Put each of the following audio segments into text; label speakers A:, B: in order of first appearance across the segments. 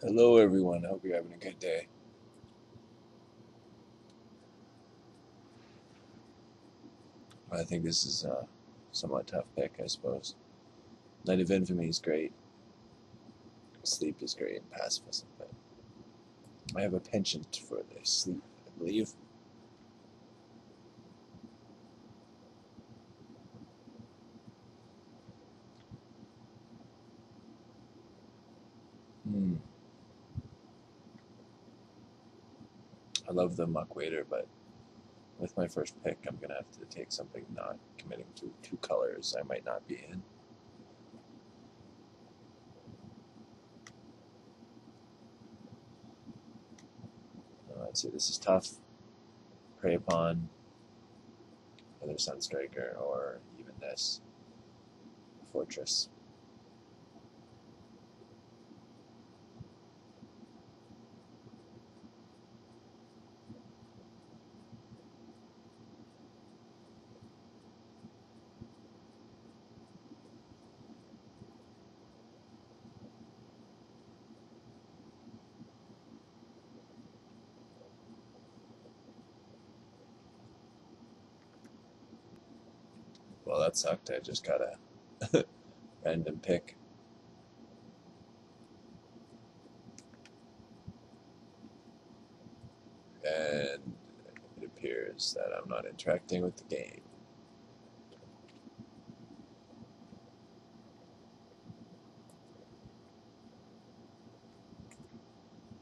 A: Hello everyone, I hope you're having a good day. I think this is a somewhat tough pick, I suppose. Night of Infamy is great. Sleep is great and pacifism, but I have a penchant for the sleep, I believe. I love the Muck Waiter, but with my first pick, I'm going to have to take something not committing to two colors I might not be in. Let's see, this is tough. Prey Upon, either Sunstriker, or even this, Fortress. Well, that sucked. I just got a random pick. And it appears that I'm not interacting with the game.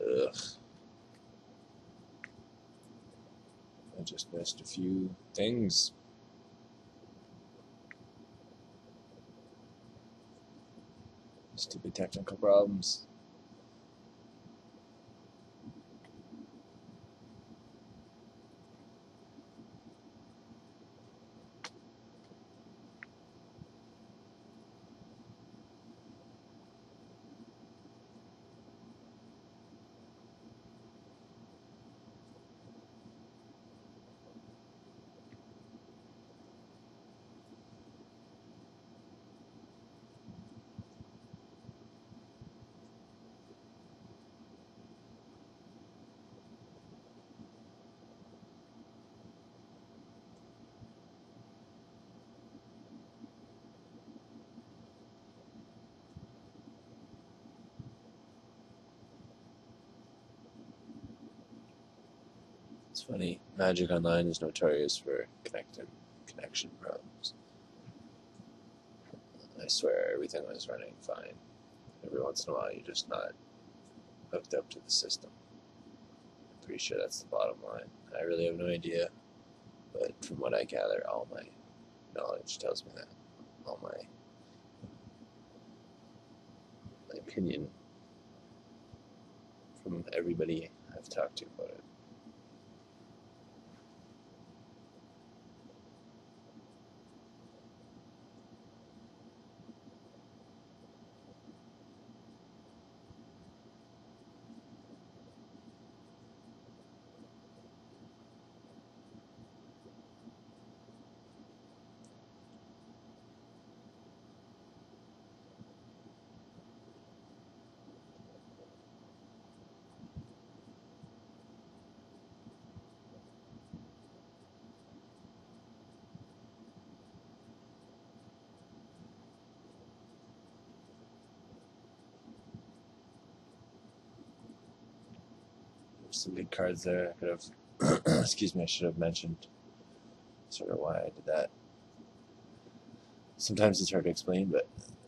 A: Ugh. I just missed a few things. Stupid technical problems. It's funny, Magic Online is notorious for connection problems. I swear everything was running fine. Every once in a while you're just not hooked up to the system. I'm pretty sure that's the bottom line. I really have no idea, but from what I gather, all my knowledge tells me that. All my opinion from everybody I've talked to about it. There's some big cards there. I could have, excuse me, I should have mentioned sort of why I did that. Sometimes it's hard to explain, but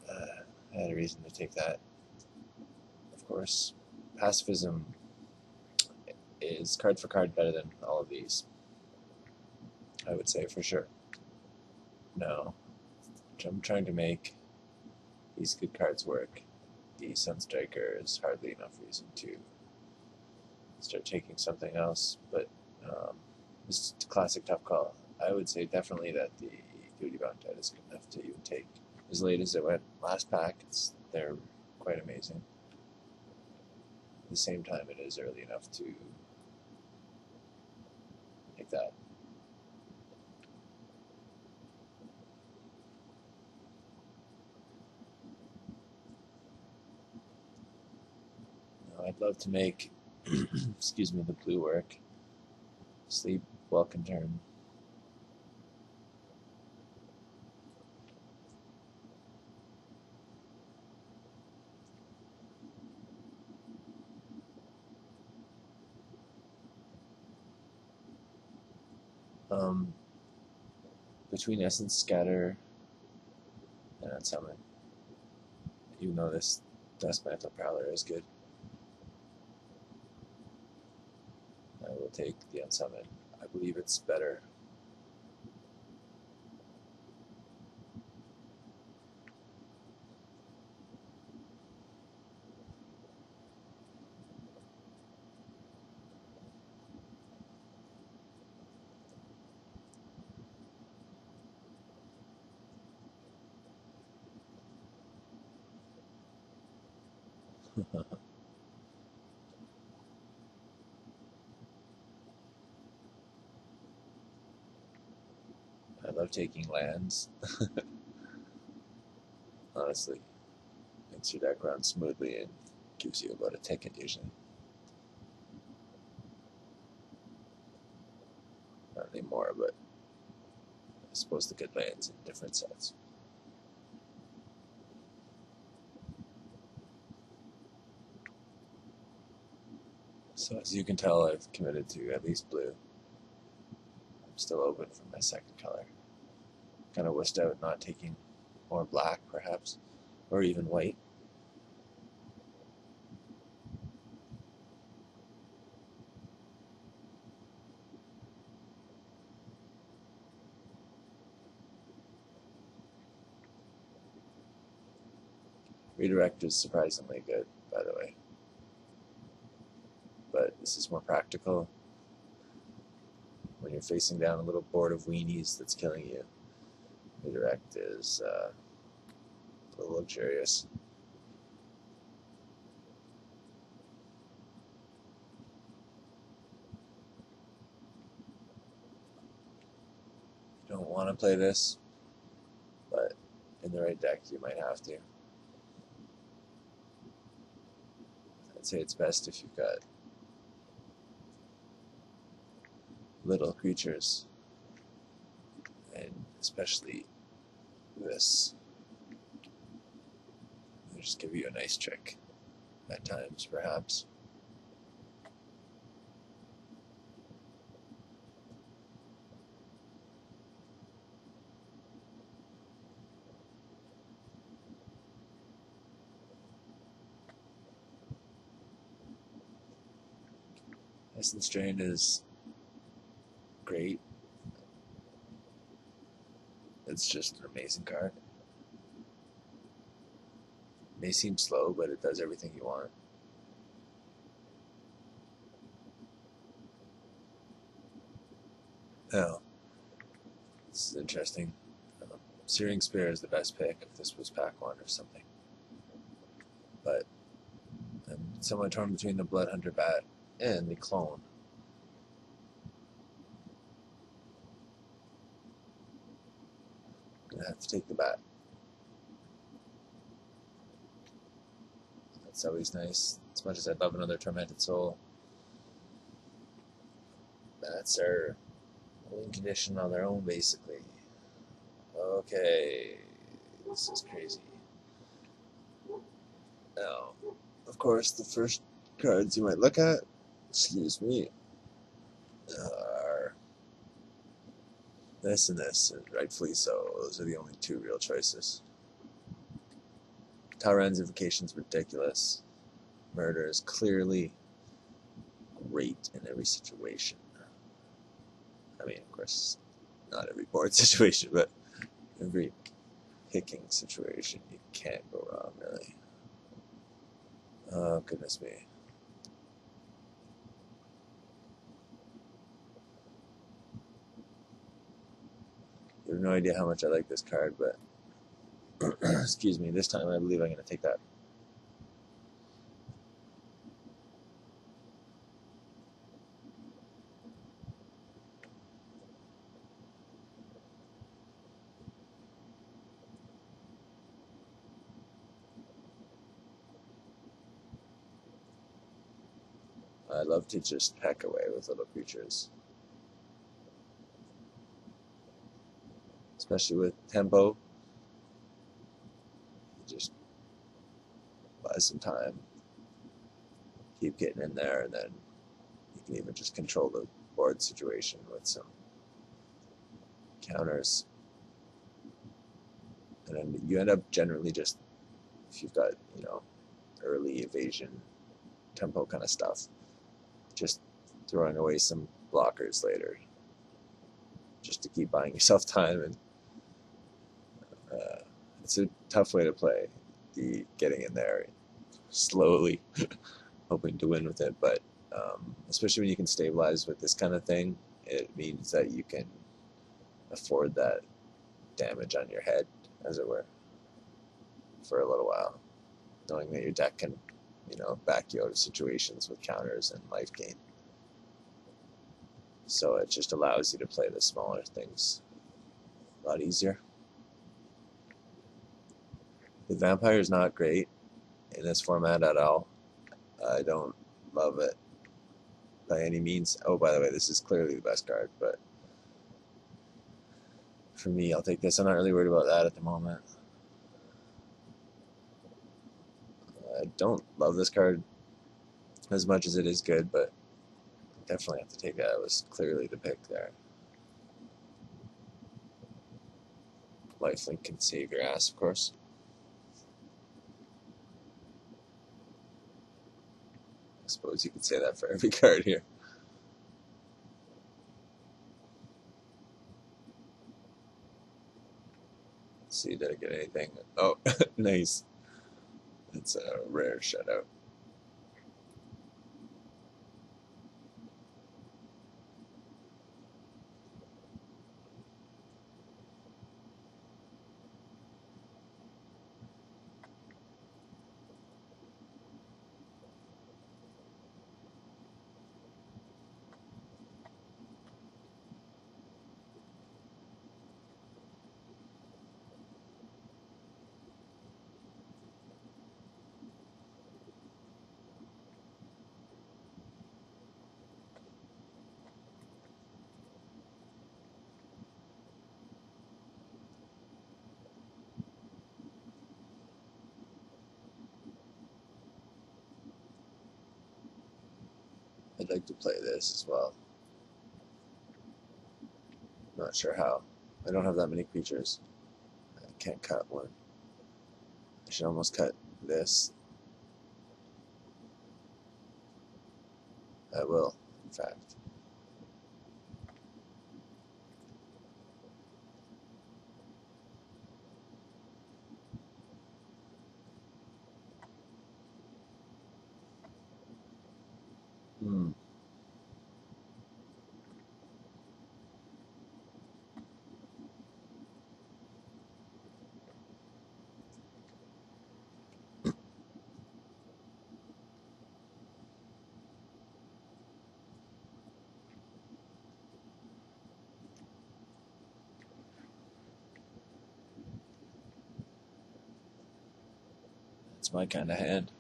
A: I had a reason to take that. Of course, pacifism is card for card better than all of these. I would say for sure. No, I'm trying to make these good cards work. The Sunstriker is hardly enough reason to start taking something else, but this is a classic tough call. I would say definitely that the deedubs is good enough to even take as late as it went last pack. They're quite amazing. At the same time, it is early enough to take that. Now, I'd love to make, excuse me, the blue work. Sleep, welcome turn. Between Essence, Scatter, and Unsummon. Even though this Dust Mantle Prowler is good, I will take the Unsummon. I believe it's better. I love taking lands. Honestly, makes your deck run smoothly and gives you about a ticket usually. Not anymore, but I suppose the good lands in different sets. So as you can tell, I've committed to at least blue. I'm still open for my second color. Kind of wished out not taking more black, perhaps, or even white. Redirect is surprisingly good, by the way. But this is more practical. When you're facing down a little board of weenies that's killing you, redirect is a little luxurious. You don't want to play this, but in the right deck you might have to. I'd say it's best if you've got little creatures, and especially this. They'll just give you a nice trick at times, perhaps. Essence Drain is great. It's just an amazing card. It may seem slow, but it does everything you want. Oh, this is interesting. Searing Spear is the best pick if this was pack 1 or something. But I'm somewhat torn between the Bloodhunter Bat and the Clone. I'm gonna have to take the Bat. That's always nice. As much as I'd love another Tormented Soul, bats are win condition on their own, basically. Okay, this is crazy. Now, of course, the first cards you might look at, excuse me, are this and this, and rightfully so. Those are the only two real choices. Tyrannification is ridiculous. Murder is clearly great in every situation. I mean, of course, not every board situation, but every picking situation, you can't go wrong, really. Oh, goodness me. You have no idea how much I like this card, but excuse me, this time I believe I'm going to take that. I love to just peck away with little creatures. Especially with tempo. Just buy some time. Keep getting in there, and then you can even just control the board situation with some counters. And then you end up generally just, if you've got, you know, early evasion tempo kind of stuff, just throwing away some blockers later just to keep buying yourself time. And it's a tough way to play, the getting in there slowly hoping to win with it, but especially when you can stabilize with this kind of thing, it means that you can afford that damage on your head, as it were, for a little while, knowing that your deck can, you know, back you out of situations with counters and life gain. So it just allows you to play the smaller things a lot easier. The vampire is not great in this format at all. I don't love it by any means. Oh, by the way, this is clearly the best card, but for me, I'll take this. I'm not really worried about that at the moment. I don't love this card as much as it is good, but definitely have to take that. It was clearly the pick there. Lifelink can save your ass, of course. I suppose you could say that for every card here. Let's see, did I get anything? Oh, nice. It's a rare shutout. I'd like to play this as well. Not sure how. I don't have that many creatures. I can't cut one. I should almost cut this. I will, in fact. It's my kind of hand.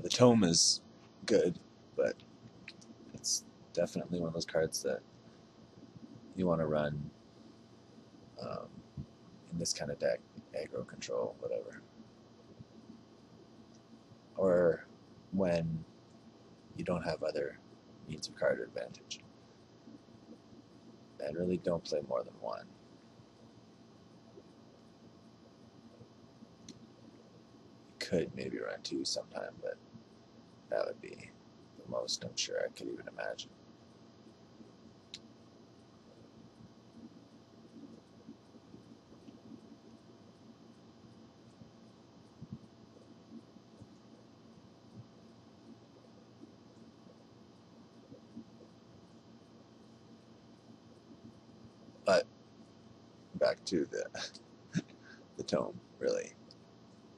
A: The tome is good, but it's definitely one of those cards that you want to run in this kind of deck, aggro control, whatever. Or when you don't have other means of card advantage. And really don't play more than one. You could maybe run two sometime, but that would be the most I'm sure I could even imagine. But back to the tome, really.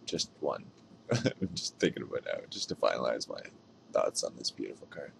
A: Just one. I'm just thinking about it now, just to finalize my thoughts on this beautiful card.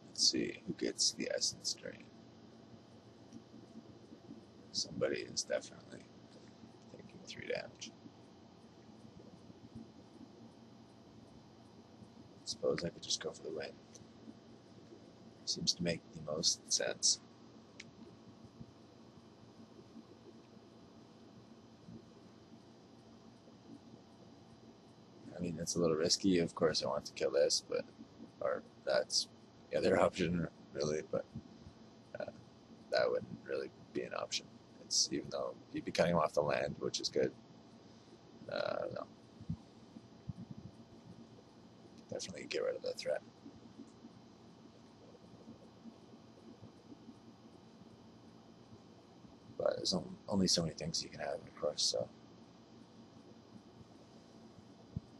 A: Let's see who gets the essence drain. Somebody is definitely taking 3 damage. Suppose I could just go for the win. Seems to make the most sense. I mean, it's a little risky. Of course, I want to kill this, but or that's the other option, really. But that wouldn't really be an option. It's even though you'd be cutting off the land, which is good. No, definitely get rid of that threat. But there's only so many things you can have, of course. So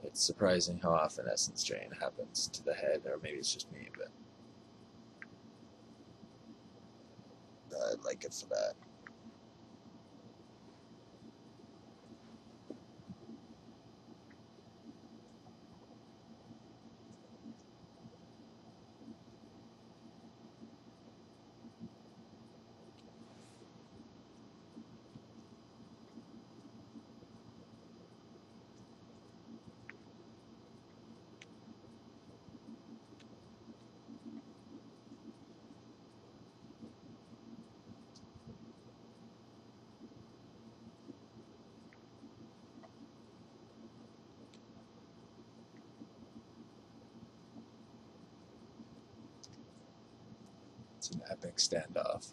A: it's surprising how often essence drain happens to the head, or maybe it's just me, but I like it for that. It's an epic standoff.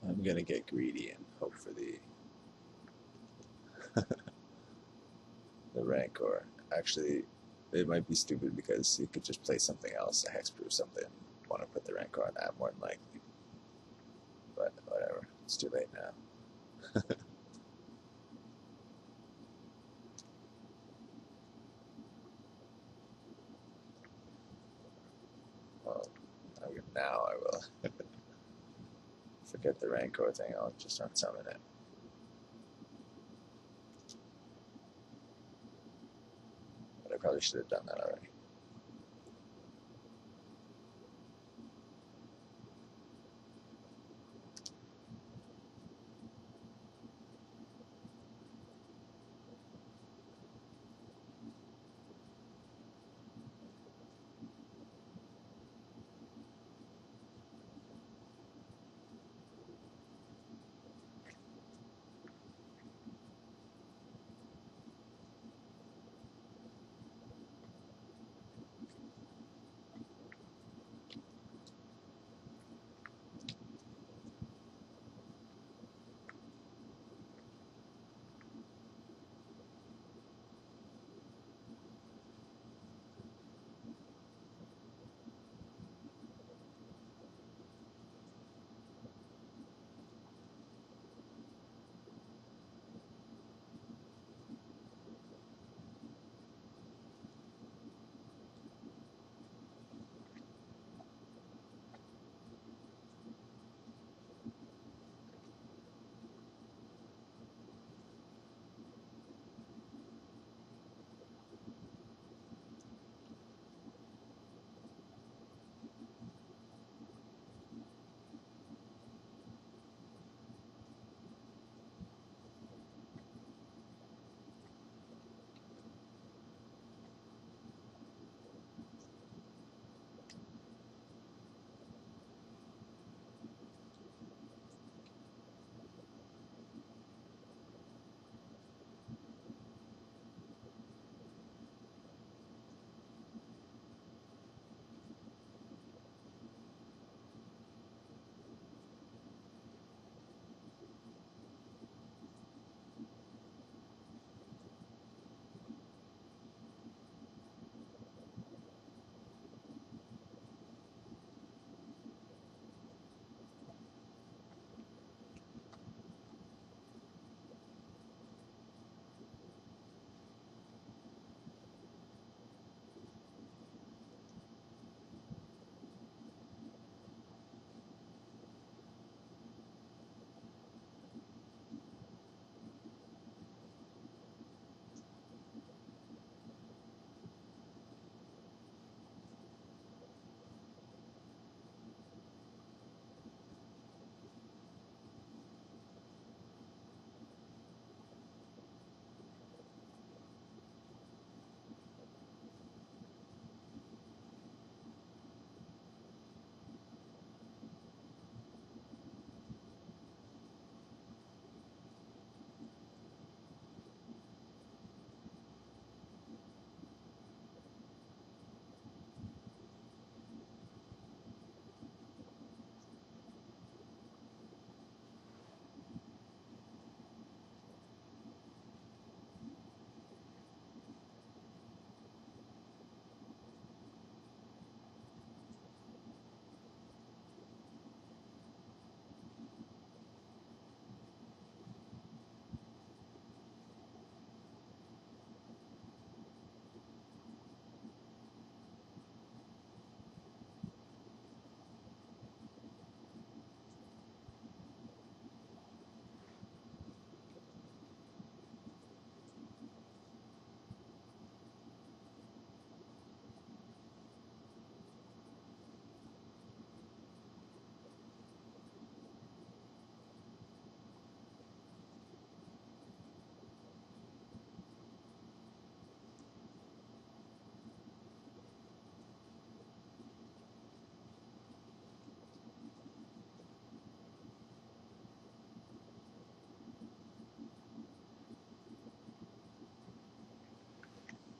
A: I'm gonna get greedy and hope for the the Rancor. Actually, it might be stupid because you could just play something else, a hexproof something. Want to put the Rancor on that more than likely, but whatever. It's too late now. Well, now I will. Forget the Rancor thing. I'll just unsummon it. But I probably should have done that already.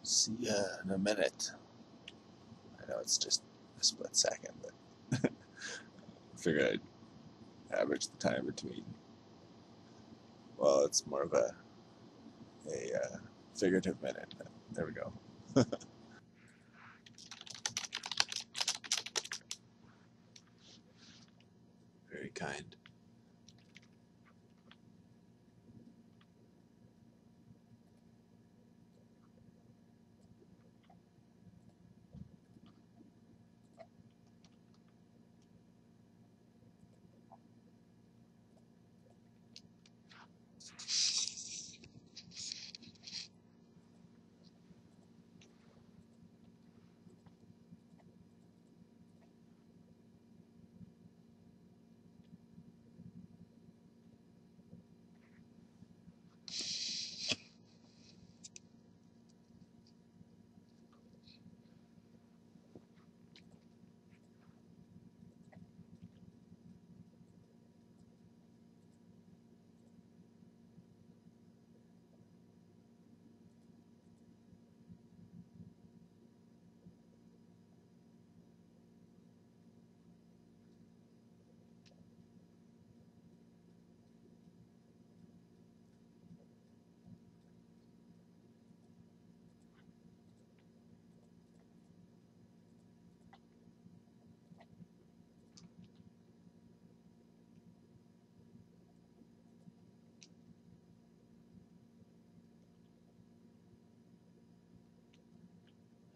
A: See ya in a minute. I know it's just a split second, but I figured I'd average the time between. Well, it's more of a figurative minute. There we go. Very kind.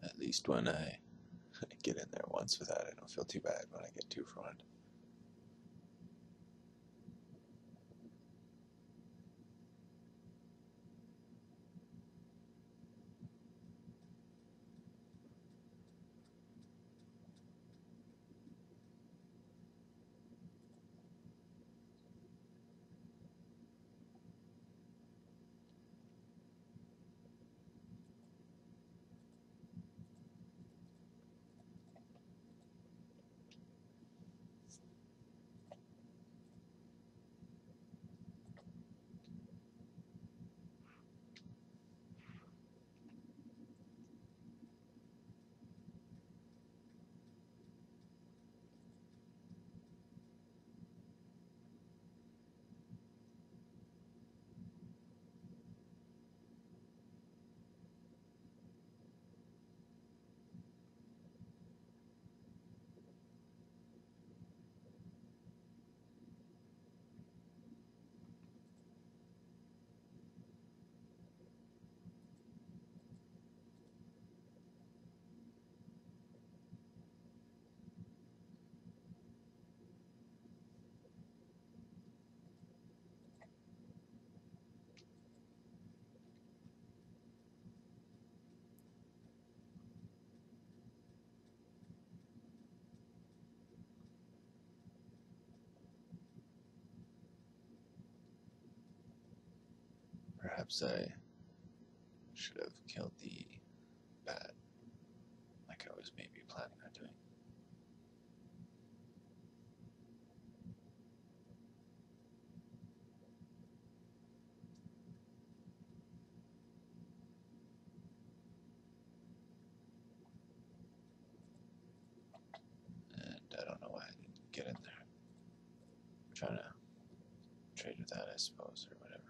A: At least when I get in there once with that, I don't feel too bad when I get two for one. Perhaps I should have killed the bat, like I was maybe planning on doing. And I don't know why I didn't get in there. I'm trying to trade with that, I suppose, or whatever.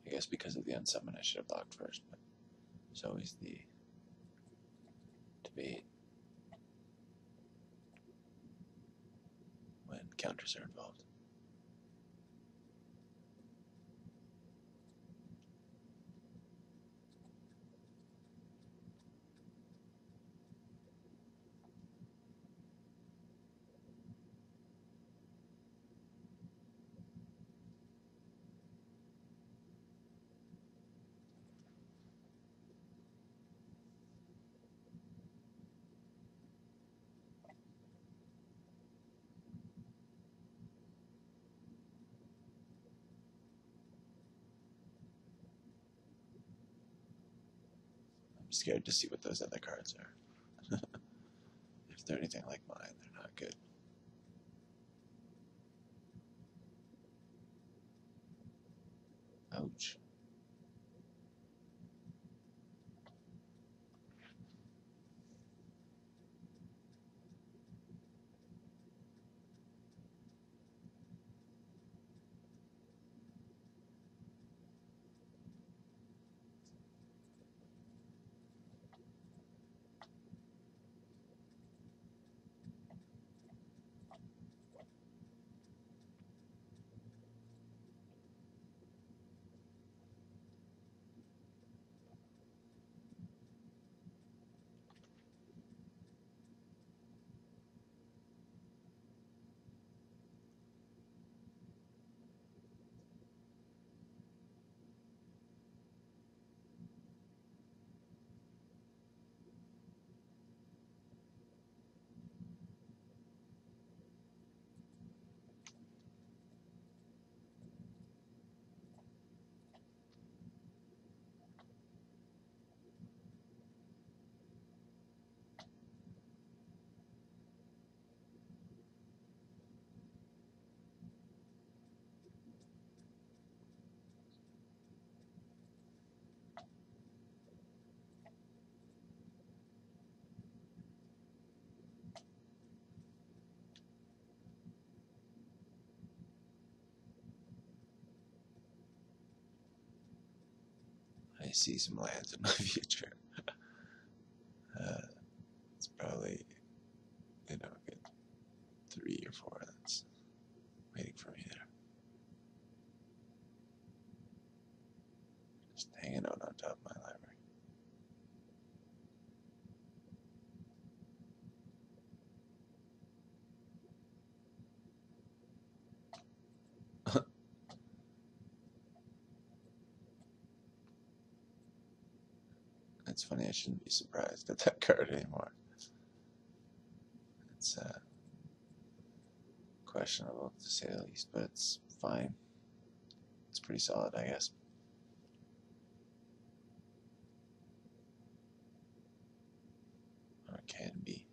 A: I guess because of the unsummon I should have blocked first, but there's always the debate when counters are involved. scared to see what those other cards are. If they're anything like mine, they're not good. Ouch. I see some lands in my future. It's probably, a good 3 or 4 that's waiting for me there. Just hanging out on top of my library. It's funny, I shouldn't be surprised at that card anymore. It's questionable to say the least, but it's fine. It's pretty solid, I guess. Or it can be.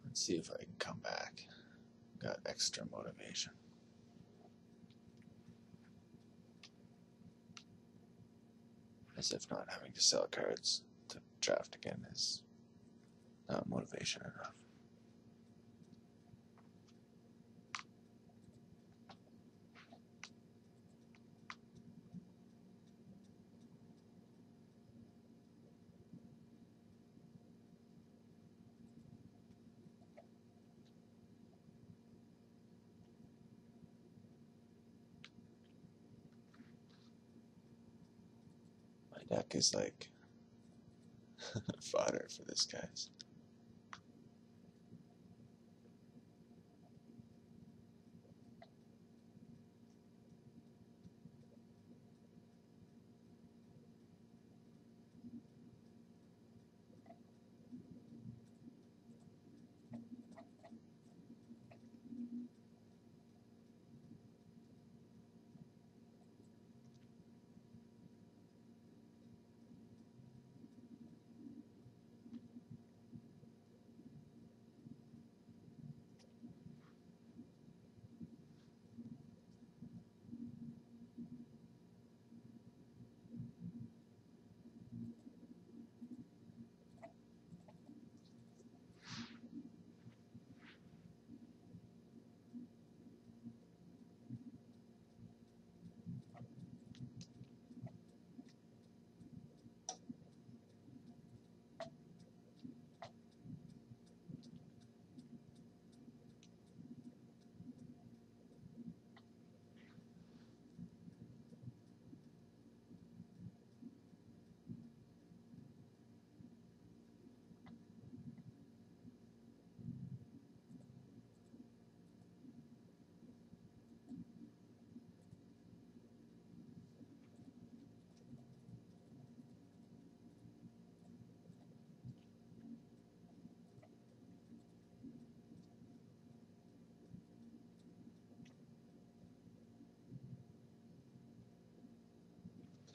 A: Let's see if I can come back. Got extra motivation. As if not having to sell cards to draft again is not motivation enough. My deck is like fodder for this guy's.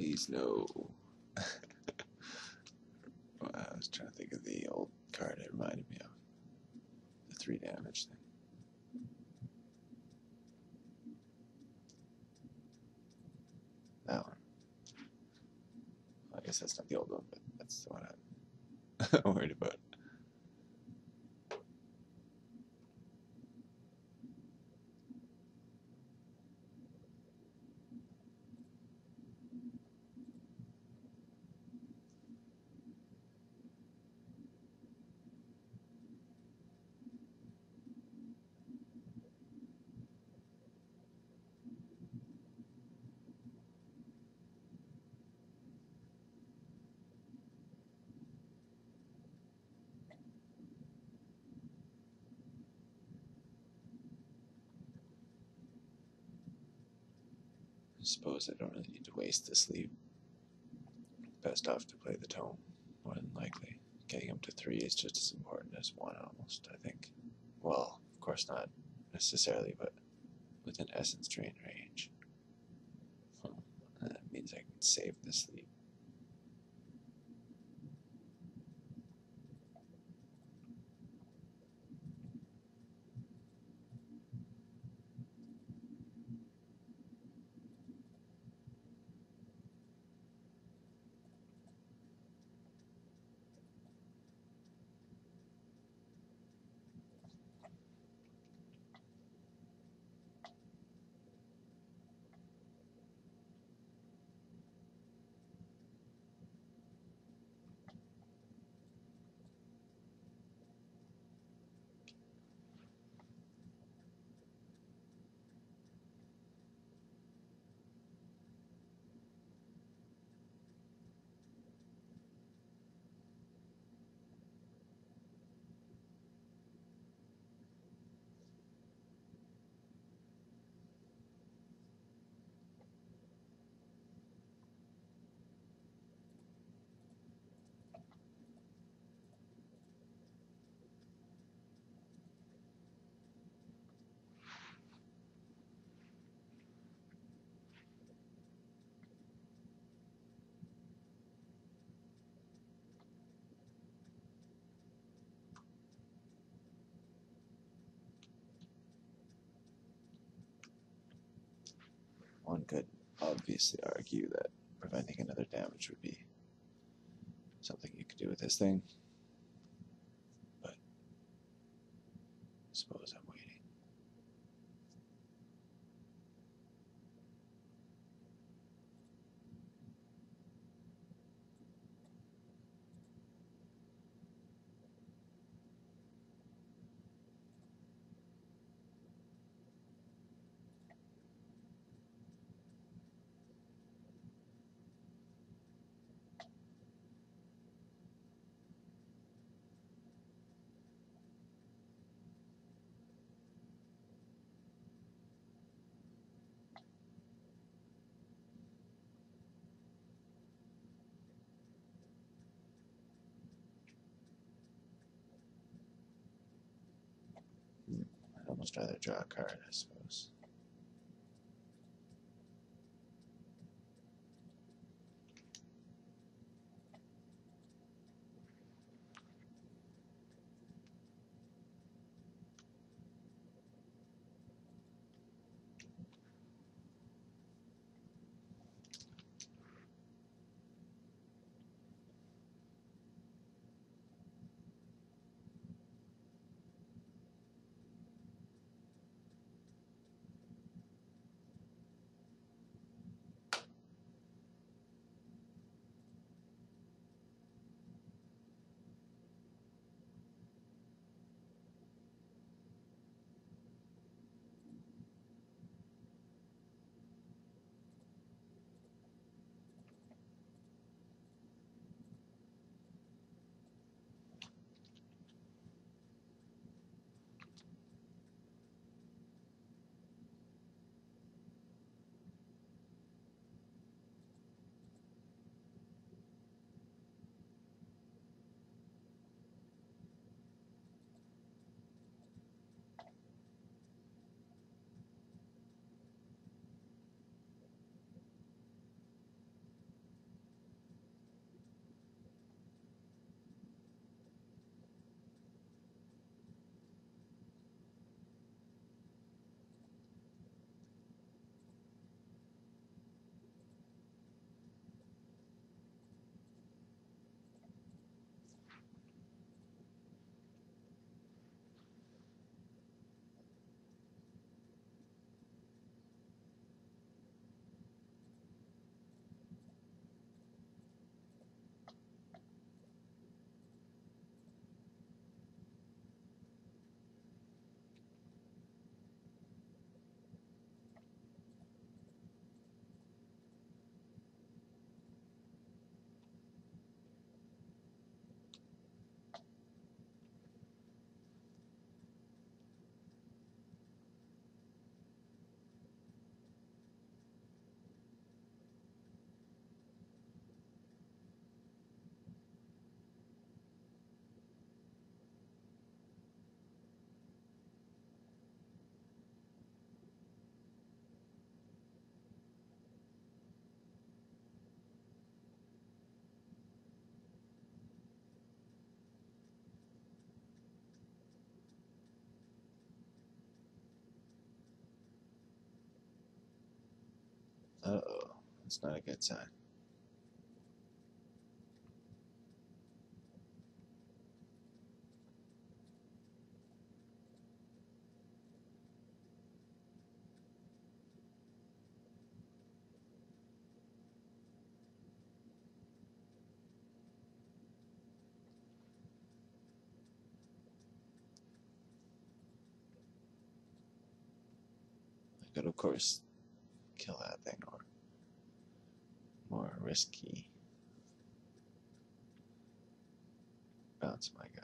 A: Please no. I was trying to think of the old card it reminded me of. The 3 damage thing. That one. I guess that's not the old one, but that's the one I'm worried about. I suppose I don't really need to waste the sleep. Best off to play the tome, more than likely. Getting up to 3 is just as important as 1 almost, I think. Well, of course not necessarily, but within essence drain range. That means I can save the sleep. One could obviously argue that preventing another damage would be something you could do with this thing, but I suppose I'm waiting. I'd almost rather draw a card, I suppose. Uh-oh, that's not a good sign. I could, of course, kill that thing, or more risky, bounce my guy.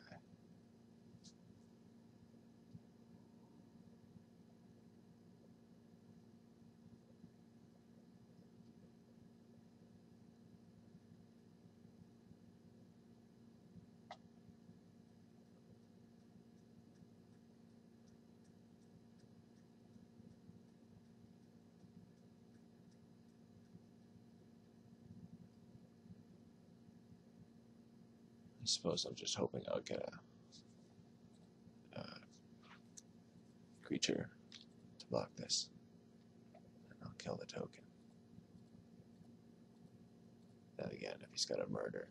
A: I suppose I'm just hoping I'll get a creature to block this, and I'll kill the token. Then again, if he's got a murder,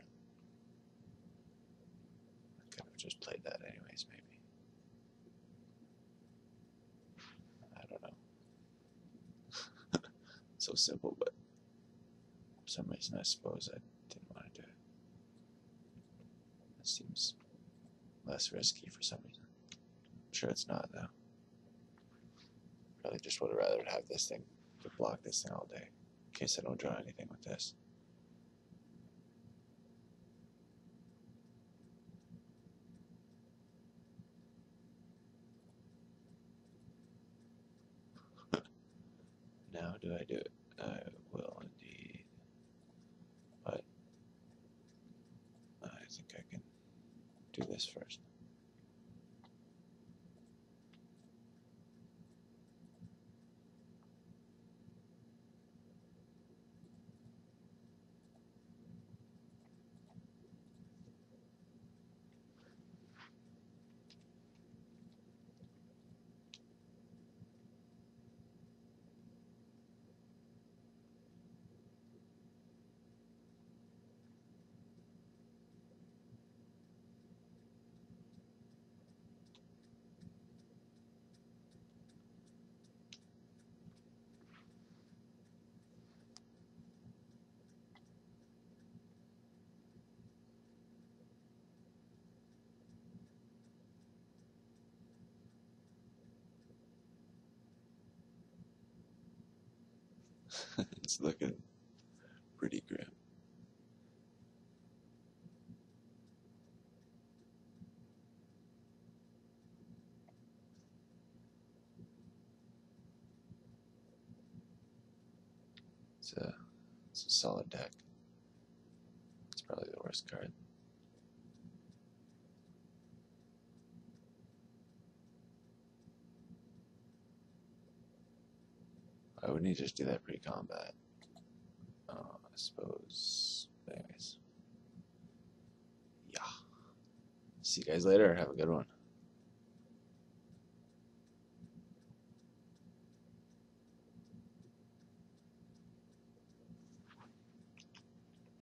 A: I could have just played that anyways, maybe. I don't know. So simple, but for some reason I suppose I didn't want to do it. It seems less risky for some reason. I'm sure it's not, though. Probably just would have rather have this thing to block this thing all day, in case I don't draw anything with this. Now do I do it? I will indeed. But I think I can do this first. It's looking pretty grim. It's a solid deck. It's probably the worst card. I would need to just do that pre-combat. I suppose. Anyways. Yeah. See you guys later. Have a good one.